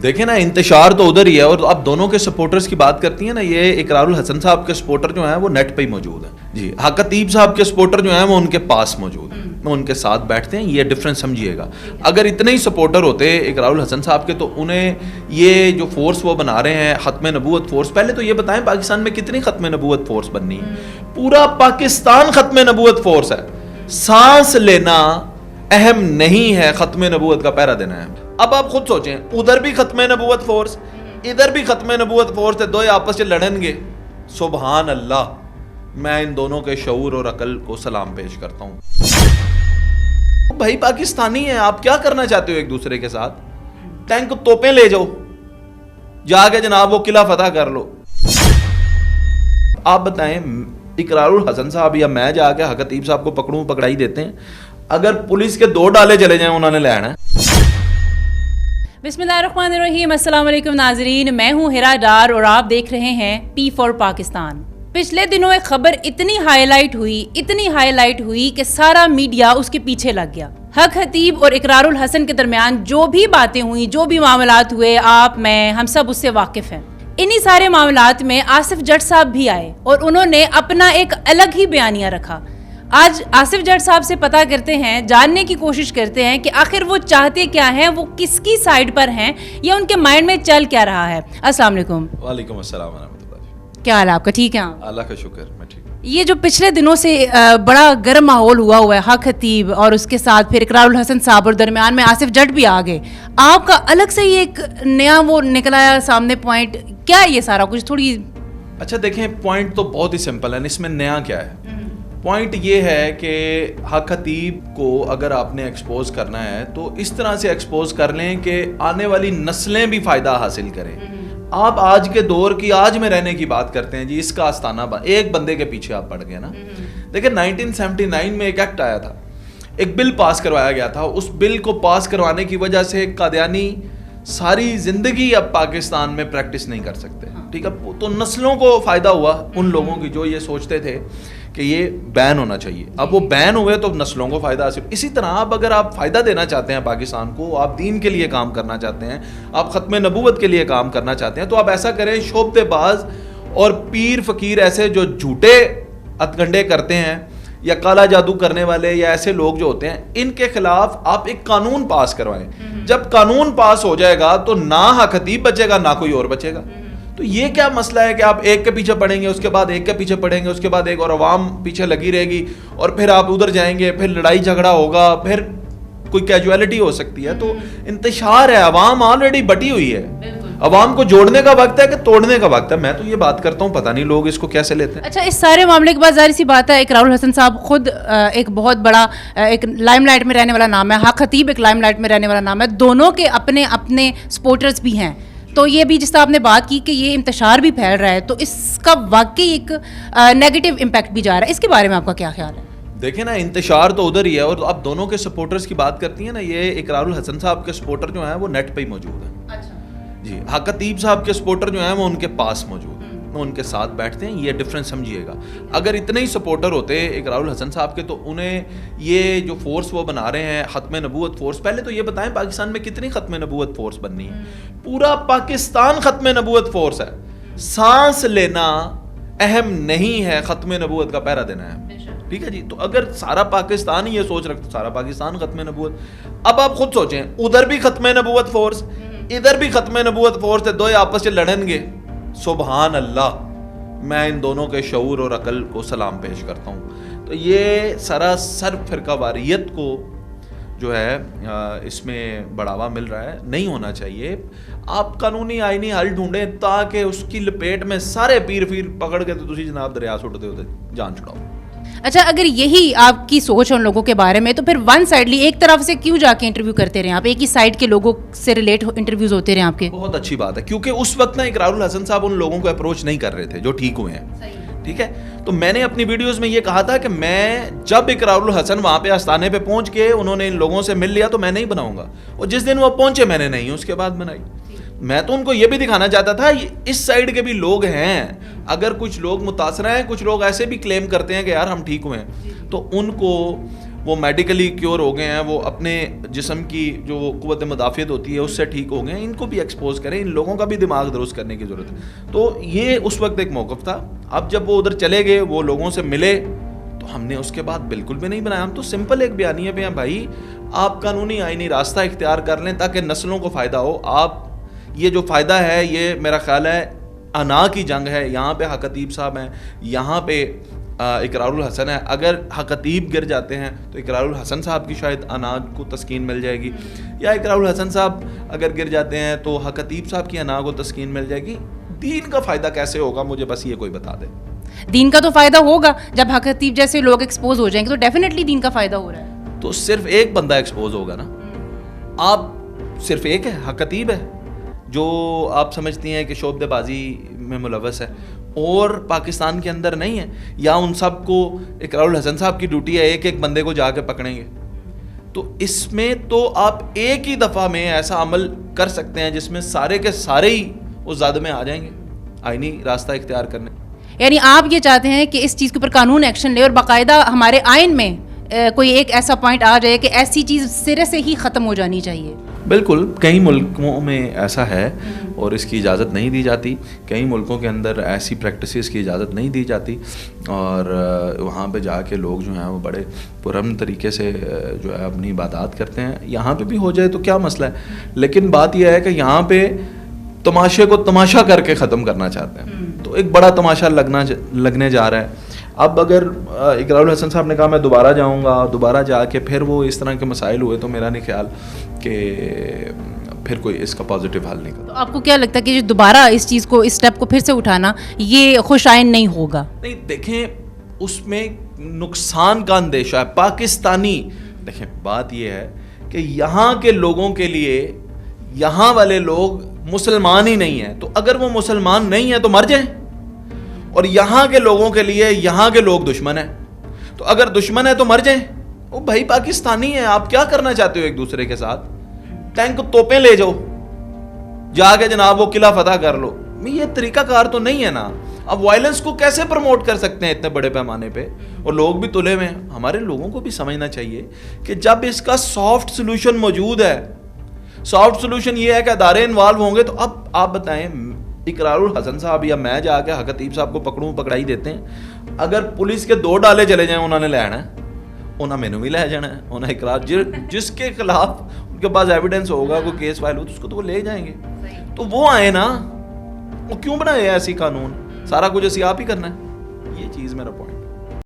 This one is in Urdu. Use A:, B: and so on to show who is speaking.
A: دیکھیں نا انتشار تو ادھر ہی ہے. اور آپ دونوں کے سپورٹرز کی بات کرتی ہیں نا, یہ اقرار الحسن صاحب کے سپورٹر جو ہیں وہ نیٹ پہ ہی موجود ہیں جی. حق خطیب صاحب کے سپورٹر جو ہیں وہ ان کے پاس موجود ہیں, وہ ان کے ساتھ بیٹھتے ہیں. یہ ڈفرینس سمجھیے گا. اگر اتنے ہی سپورٹر ہوتے اقرار الحسن صاحب کے تو انہیں یہ جو فورس وہ بنا رہے ہیں ختم نبوت فورس, پہلے تو یہ بتائیں پاکستان میں کتنی ختم نبوت فورس بننی ہے؟ پورا پاکستان ختم نبوت فورس ہے. سانس لینا اہم نہیں ہے, ختم نبوت کا پہرا دینا ہے. اب آپ خود سوچیں, ادھر بھی ختم نبوت فورس, ادھر بھی ختم نبوت فورس, دو آپس سے لڑیں گے. سبحان اللہ, میں ان دونوں کے شعور اور عقل کو سلام پیش کرتا ہوں. بھائی پاکستانی ہیں, آپ کیا کرنا چاہتے ہو ایک دوسرے کے ساتھ؟ ٹینک توپیں لے جاؤ, جا کے جناب وہ قلعہ فتح کر لو. آپ بتائیں اقرار الحسن صاحب یا میں جا کے حق خطیب صاحب کو پکڑوں, پکڑائی دیتے ہیں. اگر پولیس کے 2 ڈالے چلے جائیں انہوں نے لینا ہے.
B: بسم اللہ الرحمن الرحیم. السلام علیکم ناظرین, میں ہوں ہیرا ڈار اور آپ دیکھ رہے ہیں پی فار پاکستان. پچھلے دنوں ایک خبر اتنی ہائی لائٹ ہوئی کہ سارا میڈیا اس کے پیچھے لگ گیا. حق خطیب اور اقرار الحسن کے درمیان جو بھی باتیں ہوئیں, جو بھی معاملات ہوئے, آپ میں ہم سب اس سے واقف ہیں. انہی سارے معاملات میں آصف جٹ صاحب بھی آئے اور انہوں نے اپنا ایک الگ ہی بیانیہ رکھا. آج آصف جٹ صاحب سے پتہ کرتے ہیں, جاننے کی کوشش کرتے ہیں کہ آخر وہ چاہتے کیا ہیں, وہ کس کی سائیڈ پر ہیں, یا ان کے مائنڈ میں چل کیا رہا ہے. السلام علیکم.
A: وعلیکم السلام ورحمۃ اللہ.
B: کیا حال ہے آپ کا؟ ٹھیک ہے,
A: اللہ کا شکر, میں ٹھیک ہوں.
B: یہ جو پچھلے دنوں سے بڑا گرم ماحول ہوا ہے حق خطیب اور اس کے ساتھ پھر اقرار الحسن صاحب اور درمیان میں آصف جٹ بھی آ گئے, آپ کا الگ سے یہ ایک نیا وہ نکلا ہے سامنے پوائنٹ, کیا ہے یہ سارا کچھ؟ تھوڑی
A: اچھا دیکھیں, پوائنٹ تو بہت ہی سمپل ہے, اس میں نیا کیا ہے؟ پوائنٹ یہ ہے کہ حق خطیب کو اگر آپ نے ایکسپوز کرنا ہے تو اس طرح سے ایکسپوز کر لیں کہ آنے والی نسلیں بھی فائدہ حاصل کریں. آپ آج کے دور کی, آج میں رہنے کی بات کرتے ہیں جی, اس کا آستانہ ایک بندے کے پیچھے آپ پڑ گئے نا. دیکھیں 1979 میں ایک ایکٹ آیا تھا, ایک بل پاس کروایا گیا تھا. اس بل کو پاس کروانے کی وجہ سے قادیانی ساری زندگی اب پاکستان میں پریکٹس نہیں کر سکتے. ٹھیک ہے, تو نسلوں کو فائدہ ہوا ان لوگوں کی جو یہ سوچتے تھے کہ یہ بین ہونا چاہیے. اب وہ بین ہوئے تو نسلوں کو فائدہ حاصل. اسی طرح اب اگر آپ فائدہ دینا چاہتے ہیں پاکستان کو, آپ دین کے لیے کام کرنا چاہتے ہیں, آپ ختم نبوت کے لیے کام کرنا چاہتے ہیں, تو آپ ایسا کریں, شعبدے باز اور پیر فقیر ایسے جو جھوٹے ہتھکنڈے کرتے ہیں یا کالا جادو کرنے والے یا ایسے لوگ جو ہوتے ہیں, ان کے خلاف آپ ایک قانون پاس کروائیں. جب قانون پاس ہو جائے گا تو نہ حق خطیب بچے گا نہ کوئی اور بچے گا. تو یہ کیا مسئلہ ہے کہ آپ ایک کے پیچھے پڑیں گے, اس کے بعد ایک کے پیچھے پڑیں گے, اس کے بعد ایک, اور عوام پیچھے لگی رہے گی, اور پھر آپ ادھر جائیں گے, پھر لڑائی جھگڑا ہوگا, پھر کوئی کیجویلٹی ہو سکتی ہے. تو انتشار ہے, عوام آلریڈی بٹی ہوئی ہے. عوام کو جوڑنے کا وقت ہے کہ توڑنے کا وقت ہے؟ میں تو یہ بات کرتا ہوں, پتہ نہیں لوگ اس کو کیسے لیتے ہیں.
B: اچھا, اس سارے معاملے کے بعد ظاہر سی بات ہے اقرار الحسن صاحب خود ایک بہت بڑا ایک لائم لائٹ میں رہنے والا نام ہے, حق خطیب ایک لائم لائٹ میں رہنے والا نام ہے, دونوں کے اپنے اپنے سپورٹرز بھی ہیں. تو یہ بھی جس طرح آپ نے بات کی کہ یہ انتشار بھی پھیل رہا ہے, تو اس کا واقعی ایک نیگیٹو امپیکٹ بھی جا رہا ہے, اس کے بارے میں آپ کا کیا خیال ہے؟
A: دیکھیں نا انتشار تو ادھر ہی ہے. اور آپ دونوں کے سپورٹرز کی بات کرتی ہیں نا, یہ اقرار الحسن صاحب کے سپورٹر جو ہیں وہ نیٹ پہ ہی موجود ہیں.
B: اچھا
A: جی. حق خطیب صاحب کے سپورٹر جو ہیں وہ ان کے پاس موجود ہیں, وہ ان کے ساتھ بیٹھتے ہیں. یہ ڈفرینس سمجھیے گا. اگر اتنے ہی سپورٹر ہوتے اقرار الحسن صاحب کے تو انہیں یہ جو فورس وہ بنا رہے ہیں ختم نبوت فورس, پہلے تو یہ بتائیں پاکستان میں کتنی ختم نبوت فورس بننی ہے؟ پورا پاکستان ختم نبوت فورس ہے. سانس لینا اہم نہیں ہے, ختم نبوت کا پہرا دینا ہے. ٹھیک ہے جی. تو اگر سارا پاکستان ہی یہ سوچ رکھتا, سارا پاکستان ختم نبوت. اب آپ خود سوچیں, ادھر بھی ختم نبوت فورس, ادھر بھی ختم نبوت فورس, دو آپس سے لڑیں گے. سبحان اللہ, میں ان دونوں کے شعور اور عقل کو سلام پیش کرتا ہوں. تو یہ سراسر فرقہ واریت کو جو ہے اس میں بڑھاوا مل رہا ہے, نہیں ہونا چاہیے. آپ قانونی آئینی حل ڈھونڈیں تاکہ اس کی لپیٹ میں سارے پیر پکڑ کے تو تسی جناب دریا سٹتے ہوتے جان چھڑاؤ.
B: اچھا, اگر یہی آپ کی سوچ ان لوگوں کے بارے میں, تو پھر ون سائڈلی ایک طرف سے کیوں جا کے انٹرویو کرتے رہے آپ, ایک ہی سائڈ کے لوگوں سے ریلیٹ انٹرویوز ہوتے رہے آپ کے؟
A: بہت اچھی بات ہے, کیونکہ اس وقت نا اقرار الحسن صاحب ان لوگوں کو اپروچ نہیں کر رہے تھے جو ٹھیک ہوئے ہیں. ٹھیک ہے, تو میں نے اپنی ویڈیوز میں یہ کہا تھا کہ میں جب اقرار الحسن وہاں پہ آستانے پہ پہنچ کے انہوں نے ان لوگوں سے مل لیا تو میں نہیں بناؤں گا, اور جس دن وہ پہنچے میں نے نہیں اس کے بعد بنائی. میں تو ان کو یہ بھی دکھانا چاہتا تھا اس سائڈ کے بھی لوگ ہیں. اگر کچھ لوگ متاثر ہیں, کچھ لوگ ایسے بھی کلیم کرتے ہیں کہ یار ہم ٹھیک ہوئے ہیں, تو ان کو وہ میڈیکلی کیور ہو گئے ہیں, وہ اپنے جسم کی جو قوت مدافعت ہوتی ہے اس سے ٹھیک ہو گئے ہیں, ان کو بھی ایکسپوز کریں, ان لوگوں کا بھی دماغ درست کرنے کی ضرورت ہے. تو یہ اس وقت ایک موقف تھا. اب جب وہ ادھر چلے گئے, وہ لوگوں سے ملے, تو ہم نے اس کے بعد بالکل بھی نہیں بنایا. ہم تو سمپل ایک بیانیے پہ ہیں, بھائی آپ قانونی آئینی راستہ اختیار کر لیں تاکہ نسلوں کو فائدہ ہو. آپ یہ جو فائدہ ہے یہ میرا خیال ہے انا کی جنگ ہے. یہاں پہ حق خطیب صاحب ہیں, یہاں پہ اقرار الحسن ہے. اگر حق خطیب گر جاتے ہیں تو اقرار الحسن صاحب کی شاید انا کو تسکین مل جائے گی, یا اقرار الحسن صاحب اگر گر جاتے ہیں تو حق خطیب صاحب کی انا کو تسکین مل جائے گی. دین کا فائدہ کیسے ہوگا, مجھے بس یہ کوئی بتا دے.
B: دین کا تو فائدہ ہوگا, جب حق خطیب جیسے لوگ ایکسپوز ہو جائیں گے تو ڈیفینیٹلی دین کا فائدہ ہو رہا ہے.
A: تو صرف ایک بندہ ایکسپوز ہوگا نا, آپ صرف ایک ہے, حق خطیب ہے جو آپ سمجھتی ہیں کہ شعبدے بازی میں ملوث ہے, اور پاکستان کے اندر نہیں ہے. یا ان سب کو اقرار الحسن صاحب کی ڈیوٹی ہے ایک ایک بندے کو جا کے پکڑیں گے. تو اس میں تو آپ ایک ہی دفعہ میں ایسا عمل کر سکتے ہیں جس میں سارے کے سارے ہی اس زد میں آ جائیں گے آئینی راستہ اختیار کرنے.
B: یعنی آپ یہ چاہتے ہیں کہ اس چیز کے اوپر قانون ایکشن لے اور باقاعدہ ہمارے آئین میں کوئی ایک ایسا پوائنٹ آ جائے کہ ایسی چیز سرے سے ہی ختم ہو جانی چاہیے.
A: بالکل, کئی ملکوں میں ایسا ہے اور اس کی اجازت نہیں دی جاتی. کئی ملکوں کے اندر ایسی پریکٹسز کی اجازت نہیں دی جاتی, اور وہاں پہ جا کے لوگ جو ہیں وہ بڑے پرامن طریقے سے جو ہے اپنی عبادات کرتے ہیں. یہاں پہ بھی ہو جائے تو کیا مسئلہ ہے, لیکن بات یہ ہے کہ یہاں پہ تماشے کو تماشا کر کے ختم کرنا چاہتے ہیں. تو ایک بڑا تماشا لگنے جا رہا ہے. اب اگر اقرار الحسن صاحب نے کہا میں دوبارہ جاؤں گا, دوبارہ جا کے پھر وہ اس طرح کے مسائل ہوئے, تو میرا نہیں خیال کہ پھر کوئی اس کا پازیٹیو حل نہیں کرتا.
B: تو آپ کو کیا لگتا ہے کہ دوبارہ اس چیز کو, اس اسٹیپ کو پھر سے اٹھانا یہ خوش آئند نہیں ہوگا؟
A: نہیں, دیکھیں اس میں نقصان کا اندیشہ ہے پاکستانی. دیکھیں بات یہ ہے کہ یہاں کے لوگوں کے لیے یہاں والے لوگ مسلمان ہی نہیں ہیں, تو اگر وہ مسلمان نہیں ہیں تو مر جائیں. اور یہاں کے لوگوں کے لیے یہاں کے لوگ دشمن ہیں, تو اگر دشمن ہے تو مر جائیں. وہ بھائی پاکستانی ہیں, آپ کیا کرنا چاہتے ہو ایک دوسرے کے ساتھ؟ ٹینک توپیں لے جاؤ, جا کے جناب وہ قلعہ فتح کر لو. یہ طریقہ کار تو نہیں ہے نا. اب وائلنس کو کیسے پروموٹ کر سکتے ہیں اتنے بڑے پیمانے پہ, اور لوگ بھی تلے ہوئے ہیں. ہمارے لوگوں کو بھی سمجھنا چاہیے کہ جب اس کا سافٹ سلوشن موجود ہے, سافٹ سلوشن یہ ہے کہ ادارے انوالو ہوں گے, تو اب آپ بتائیں اقرار الحسن صاحب یا میں جا کے حق خطیب صاحب کو پکڑائی دیتے ہیں, اگر پولیس کے 2 ڈالے چلے جائیں انہوں نے لے آنا ہے, انہوں نے مینوں بھی لے جانا ہے, انہوں نے اقرار جس کے خلاف ان کے پاس ایویڈنس ہوگا, کوئی کیس فائل ہو تو اس کو تو وہ لے جائیں گے. تو وہ آئے نا, وہ کیوں بنائے ایسی قانون, سارا کچھ اسی آپ ہی کرنا ہے. یہ چیز میرا پوائنٹ.